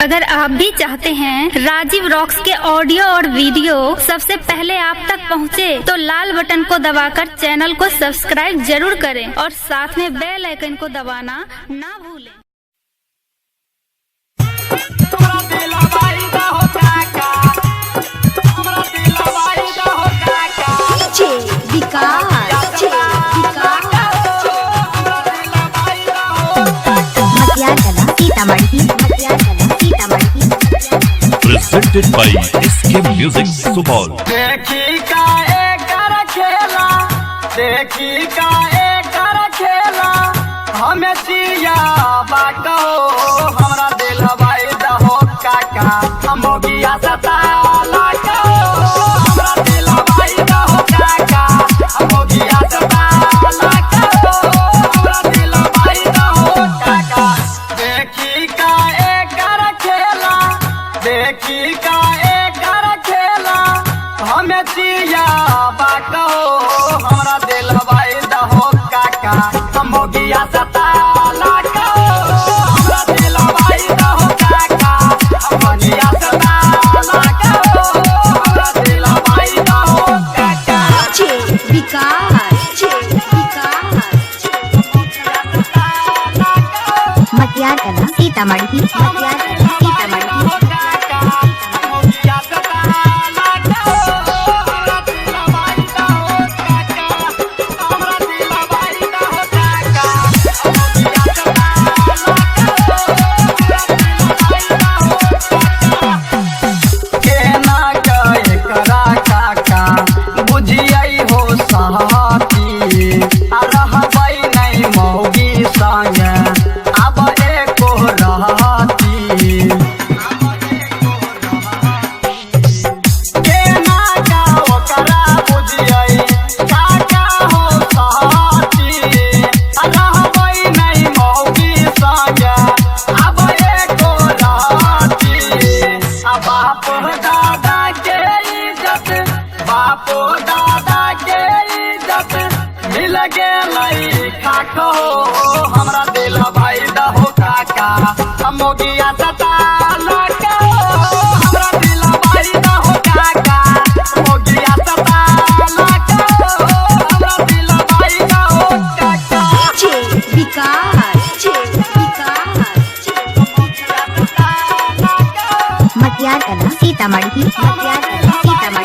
अगर आप भी चाहते हैं राजीव रॉक्स के ऑडियो और वीडियो सबसे पहले आप तक पहुंचे, तो लाल बटन को दबाकर चैनल को सब्सक्राइब जरूर करें और साथ में बेल आइकन को दबाना ना भूलें। Presented by SK Music Subol। देखी का एकर खेला, देखी का एकर खेला, हमें जिया बाको हमरा दिल भाई दहो काका, हम गिया सताला को हमरा दिल भाई दहो काका, हम गिया सताला को हमरा दिल भाई दहो काका। देखी का एकर खेला, देखी का एकर खेला, हमें जिया बाको हमरा दिल भाई दहो काका, हम गिया सताला को हमरा दिल भाई दहो काका, हम गिया सताला को हमरा दिल भाई दहो काका। मटियार कला सीतामढ़ी, मटियार कला सीतामढ़ी। बापो दादा के इज्जत मिल गेलै खाको हमरा दिल भाई दहो काका, हम गिया सताला को हमरा दिल भाई दहो काका, हम गिया सताला को हमरा दिल भाई दहो काका। मटियार कला सीतामढ़ी, मटियार कला सीतामढ़ी।